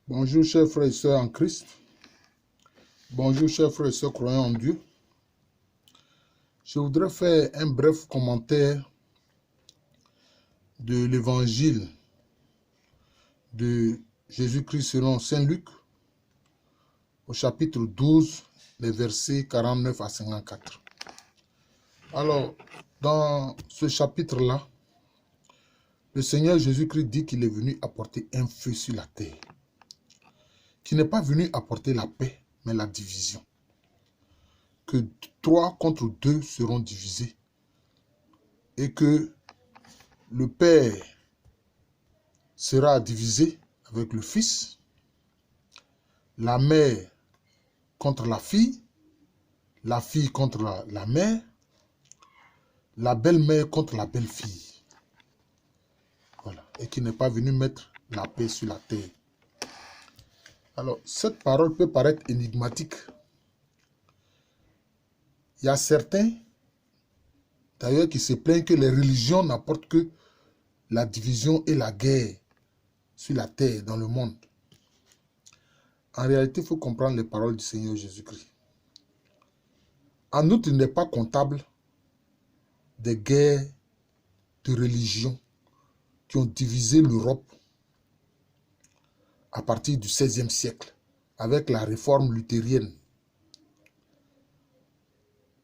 Bonjour chers frères et sœurs en Christ. Bonjour chers frères et sœurs croyants en Dieu. Je voudrais faire un bref commentaire de l'évangile de Jésus-Christ selon Saint Luc au chapitre 12, les versets 49 à 54. Alors, dans ce chapitre-là, le Seigneur Jésus-Christ dit qu'il est venu apporter un feu sur la terre, qui n'est pas venu apporter la paix, mais la division. Que 3 contre 2 seront divisés et que le Père sera divisé avec le Fils, la mère contre la fille contre la mère, la belle-mère contre la belle-fille. Voilà. Et qui n'est pas venu mettre la paix sur la terre. Alors, cette parole peut paraître énigmatique. Il y a certains, d'ailleurs, qui se plaignent que les religions n'apportent que la division et la guerre sur la terre, dans le monde. En réalité, il faut comprendre les paroles du Seigneur Jésus-Christ. En outre, il n'est pas comptable des guerres de religion qui ont divisé l'Europe à partir du XVIe siècle avec la réforme luthérienne.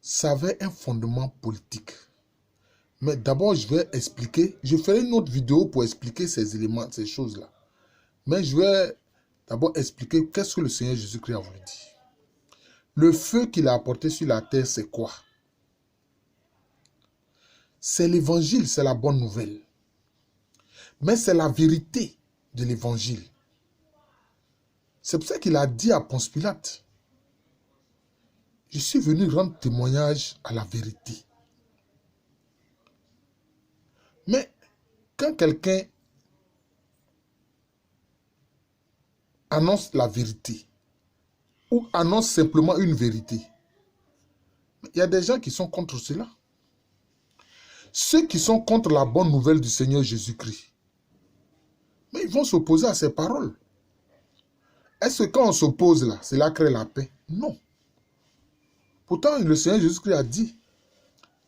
Ça avait un fondement politique. Mais d'abord, je vais expliquer. Je ferai une autre vidéo pour expliquer ces éléments, ces choses-là. Mais je vais d'abord expliquer qu'est-ce que le Seigneur Jésus-Christ a voulu dire. Le feu qu'il a apporté sur la terre, c'est quoi? C'est l'évangile, c'est la bonne nouvelle. Mais c'est la vérité de l'évangile. C'est pour ça qu'il a dit à Ponce Pilate, je suis venu rendre témoignage à la vérité. Mais quand quelqu'un annonce la vérité ou annonce simplement une vérité, il y a des gens qui sont contre cela. Ceux qui sont contre la bonne nouvelle du Seigneur Jésus-Christ, mais ils vont s'opposer à ces paroles. Est-ce que quand on s'oppose là, cela crée la paix? Non. Pourtant, le Seigneur Jésus-Christ a dit,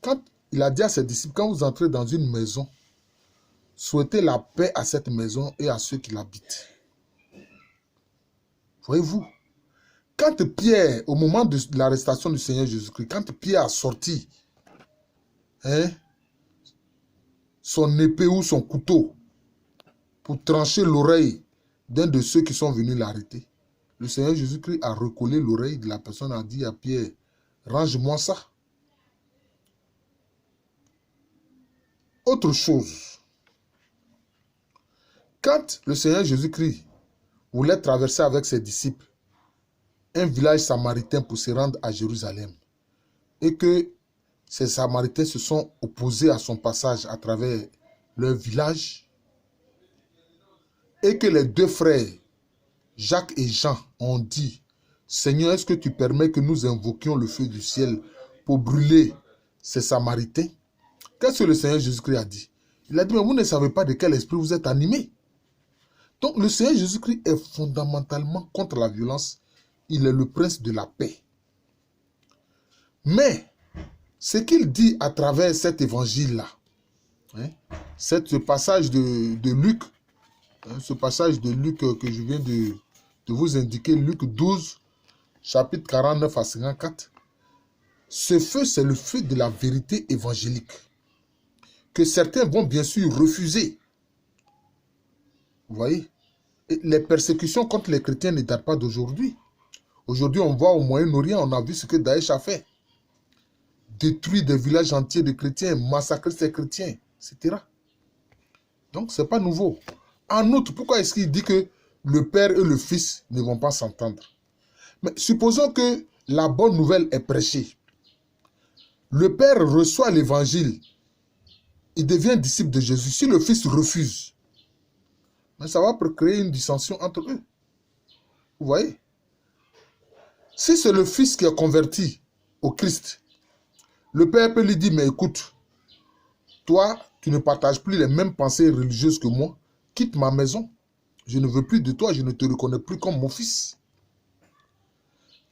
quand il a dit à ses disciples, quand vous entrez dans une maison, souhaitez la paix à cette maison et à ceux qui l'habitent. Voyez-vous, quand Pierre, au moment de l'arrestation du Seigneur Jésus-Christ, quand Pierre a sorti son épée ou son couteau pour trancher l'oreille d'un de ceux qui sont venus l'arrêter, le Seigneur Jésus-Christ a recollé l'oreille de la personne, a dit à Pierre, range-moi ça. Autre chose, quand le Seigneur Jésus-Christ voulait traverser avec ses disciples un village samaritain pour se rendre à Jérusalem, et que ces Samaritains se sont opposés à son passage à travers leur village, et que les deux frères, Jacques et Jean, ont dit, Seigneur, est-ce que tu permets que nous invoquions le feu du ciel pour brûler ces Samaritains? Qu'est-ce que le Seigneur Jésus-Christ a dit? Il a dit, mais vous ne savez pas de quel esprit vous êtes animés. Donc le Seigneur Jésus-Christ est fondamentalement contre la violence. Il est le prince de la paix. Mais, ce qu'il dit à travers cet évangile-là, ce passage de Luc, ce passage de Luc que je viens de vous indiquer, Luc 12, chapitre 49 à 54, ce feu, c'est le feu de la vérité évangélique, que certains vont bien sûr refuser. Vous voyez? Et les persécutions contre les chrétiens ne datent pas d'aujourd'hui. Aujourd'hui, on voit au Moyen-Orient, on a vu ce que Daesh a fait. Détruire des villages entiers de chrétiens, massacrer ces chrétiens, etc. Donc, ce n'est pas nouveau. En outre, pourquoi est-ce qu'il dit que le Père et le Fils ne vont pas s'entendre? Mais supposons que la bonne nouvelle est prêchée. Le Père reçoit l'évangile. Il devient disciple de Jésus. Si le Fils refuse, mais ça va créer une dissension entre eux. Vous voyez? Si c'est le Fils qui est converti au Christ, le Père peut lui dire, mais écoute, toi, tu ne partages plus les mêmes pensées religieuses que moi, quitte ma maison. Je ne veux plus de toi, je ne te reconnais plus comme mon fils.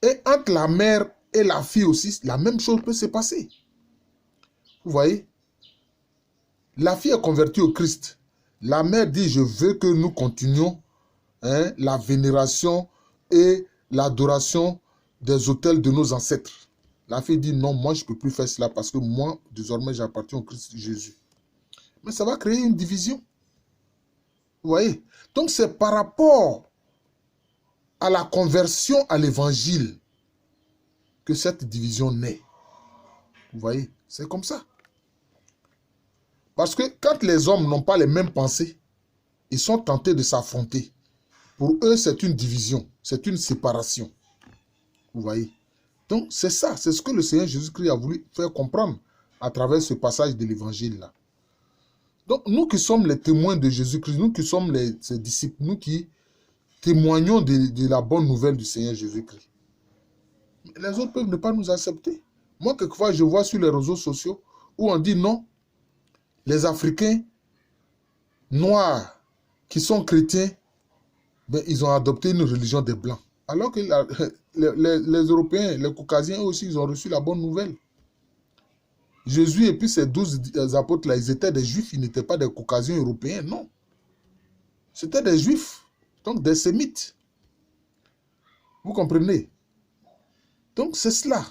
Et entre la mère et la fille aussi, la même chose peut se passer. Vous voyez? La fille est convertie au Christ. La mère dit, je veux que nous continuions la vénération et l'adoration des autels de nos ancêtres. La fille dit, non, moi je ne peux plus faire cela parce que moi, désormais, j'appartiens au Christ Jésus. Mais ça va créer une division. Vous voyez? Donc c'est par rapport à la conversion à l'évangile que cette division naît. Vous voyez? C'est comme ça. Parce que quand les hommes n'ont pas les mêmes pensées, ils sont tentés de s'affronter. Pour eux, c'est une division, c'est une séparation. Vous voyez? Donc, c'est ça, c'est ce que le Seigneur Jésus-Christ a voulu faire comprendre à travers ce passage de l'évangile-là. Donc, nous qui sommes les témoins de Jésus-Christ, nous qui sommes ses disciples, nous qui témoignons de la bonne nouvelle du Seigneur Jésus-Christ. Les autres peuvent ne pas nous accepter. Moi, quelquefois, je vois sur les réseaux sociaux où on dit non, les Africains noirs qui sont chrétiens, ben, ils ont adopté une religion des Blancs. Alors que les Européens, les Caucasiens, eux aussi, ils ont reçu la bonne nouvelle. Jésus et puis ses 12 apôtres-là, ils étaient des Juifs, ils n'étaient pas des Caucasiens européens, non. C'était des Juifs, donc des Sémites. Vous comprenez? Donc c'est cela.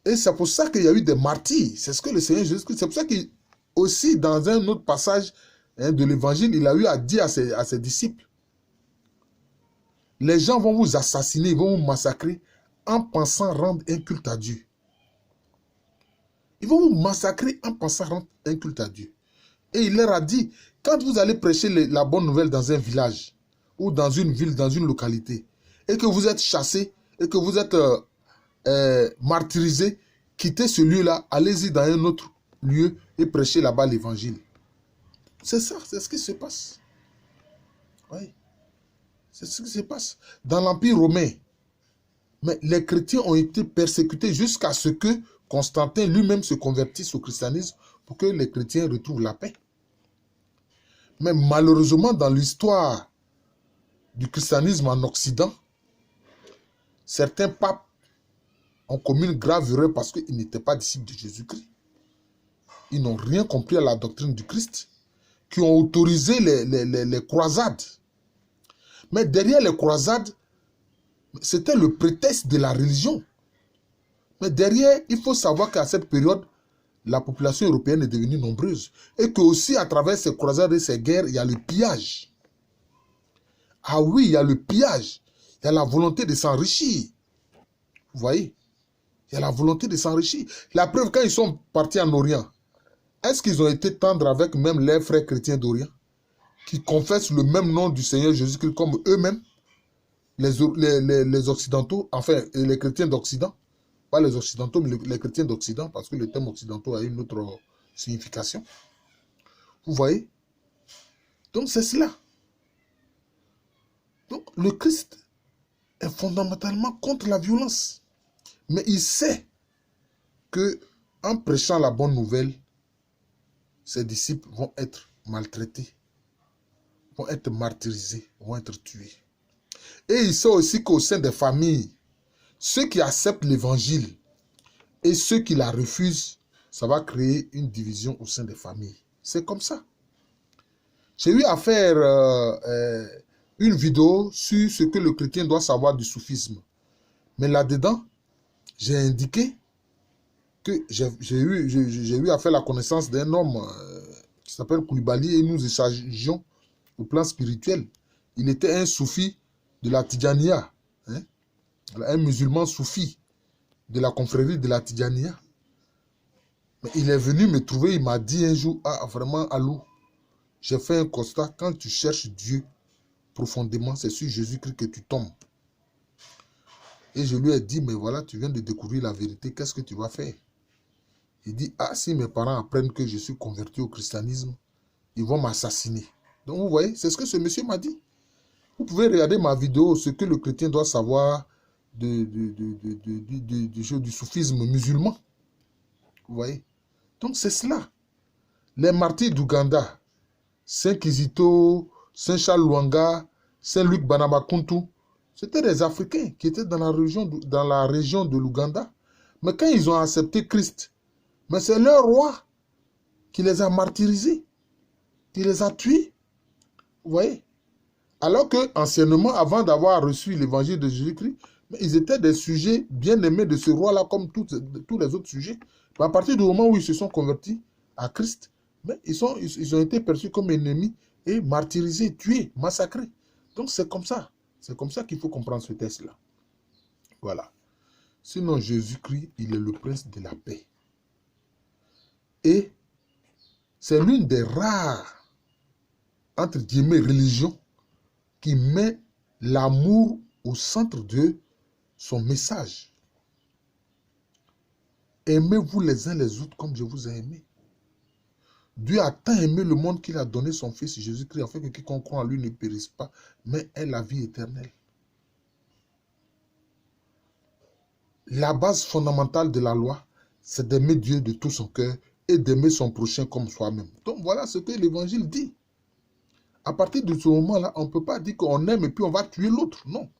Et c'est pour ça qu'il y a eu des martyrs. C'est ce que le Seigneur Jésus-Christ... C'est pour ça qu'aussi, dans un autre passage de l'Évangile, il a eu à dire à ses disciples, les gens vont vous assassiner, ils vont vous massacrer en pensant rendre un culte à Dieu. Ils vont vous massacrer en pensant rendre un culte à Dieu. Et il leur a dit, quand vous allez prêcher la bonne nouvelle dans un village, ou dans une ville, dans une localité, et que vous êtes chassés, et que vous êtes martyrisés, quittez ce lieu-là, allez-y dans un autre lieu et prêchez là-bas l'évangile. C'est ça, c'est ce qui se passe. Oui. C'est ce qui se passe. Dans l'Empire romain, mais les chrétiens ont été persécutés jusqu'à ce que Constantin lui-même se convertisse au christianisme pour que les chrétiens retrouvent la paix. Mais malheureusement, dans l'histoire du christianisme en Occident, certains papes ont commis une grave erreur parce qu'ils n'étaient pas disciples de Jésus-Christ. Ils n'ont rien compris à la doctrine du Christ, qui ont autorisé les croisades. Mais derrière les croisades, c'était le prétexte de la religion. Mais derrière, il faut savoir qu'à cette période, la population européenne est devenue nombreuse. Et que aussi, à travers ces croisades et ces guerres, il y a le pillage. Ah oui, il y a le pillage. Il y a la volonté de s'enrichir. Vous voyez? Il y a la volonté de s'enrichir. La preuve, quand ils sont partis en Orient, est-ce qu'ils ont été tendres avec même les frères chrétiens d'Orient, qui confessent le même nom du Seigneur Jésus-Christ comme eux-mêmes, les Occidentaux, enfin, les chrétiens d'Occident, pas les Occidentaux, mais les chrétiens d'Occident, parce que le terme Occidentaux a une autre signification. Vous voyez? Donc, c'est cela. Donc, le Christ est fondamentalement contre la violence. Mais il sait que en prêchant la bonne nouvelle, ses disciples vont être maltraités, vont être martyrisés, vont être tués. Et il sait aussi qu'au sein des familles, ceux qui acceptent l'évangile et ceux qui la refusent, ça va créer une division au sein des familles. C'est comme ça. J'ai eu à faire une vidéo sur ce que le chrétien doit savoir du soufisme. Mais là-dedans, j'ai indiqué que j'ai eu à faire la connaissance d'un homme qui s'appelle Koulibaly et nous échangeons au plan spirituel. Il était un soufi de la Tidjaniya, hein? Un musulman soufi de la confrérie de la Tidjaniya. Mais il est venu me trouver, il m'a dit un jour, ah vraiment, allô, j'ai fait un constat, quand tu cherches Dieu profondément, c'est sur Jésus-Christ que tu tombes. Et je lui ai dit, mais voilà, tu viens de découvrir la vérité, qu'est-ce que tu vas faire? Il dit, ah, si mes parents apprennent que je suis converti au christianisme, ils vont m'assassiner. Donc vous voyez, c'est ce que ce monsieur m'a dit. Vous pouvez regarder ma vidéo, ce que le chrétien doit savoir du soufisme musulman. Vous voyez? Donc c'est cela. Les martyrs d'Ouganda, Saint Kizito, Saint Charles Lwanga, Saint Luc Banabakuntu. C'était des Africains qui étaient dans la région de l'Ouganda. Mais quand ils ont accepté Christ, mais c'est leur roi qui les a martyrisés, qui les a tués. Vous voyez? Alors que, anciennement, avant d'avoir reçu l'évangile de Jésus-Christ, ils étaient des sujets bien aimés de ce roi-là, comme tous les autres sujets. Mais à partir du moment où ils se sont convertis à Christ, mais ils ont été perçus comme ennemis et martyrisés, tués, massacrés. Donc c'est comme ça. C'est comme ça qu'il faut comprendre ce texte-là. Voilà. Sinon, Jésus-Christ, il est le prince de la paix. Et c'est l'une des rares, entre guillemets, religions qui met l'amour au centre de son message. Aimez-vous les uns les autres comme je vous ai aimé. Dieu a tant aimé le monde qu'il a donné son Fils Jésus-Christ afin que quiconque croit en lui ne périsse pas, mais ait la vie éternelle. La base fondamentale de la loi, c'est d'aimer Dieu de tout son cœur et d'aimer son prochain comme soi-même. Donc voilà ce que l'Évangile dit. À partir de ce moment-là, on ne peut pas dire qu'on aime et puis on va tuer l'autre, non.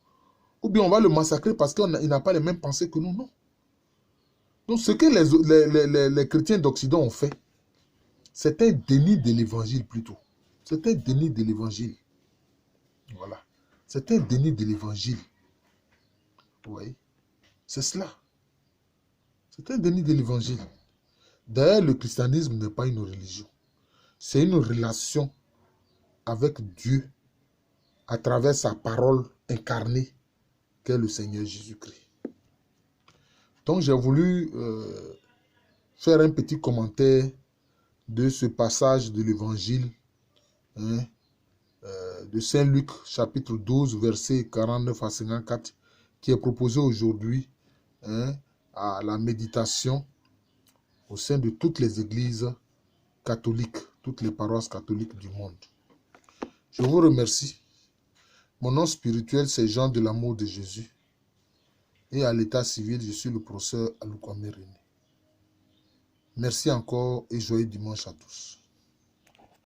Ou bien on va le massacrer parce qu'il n'a pas les mêmes pensées que nous, non. Donc ce que les chrétiens d'Occident ont fait, c'est un déni de l'Évangile plutôt. C'est un déni de l'Évangile. Voilà. C'est un déni de l'Évangile. Vous voyez? C'est cela. C'est un déni de l'Évangile. D'ailleurs, le christianisme n'est pas une religion. C'est une relation avec Dieu à travers sa parole incarnée qu'est le Seigneur Jésus-Christ. Donc, j'ai voulu faire un petit commentaire de ce passage de l'Évangile de Saint Luc, chapitre 12, versets 49 à 54, qui est proposé aujourd'hui à la méditation au sein de toutes les églises catholiques, toutes les paroisses catholiques du monde. Je vous remercie. Mon nom spirituel, c'est Jean de l'amour de Jésus. Et à l'état civil, je suis le professeur Alukwame René. Merci encore et joyeux dimanche à tous.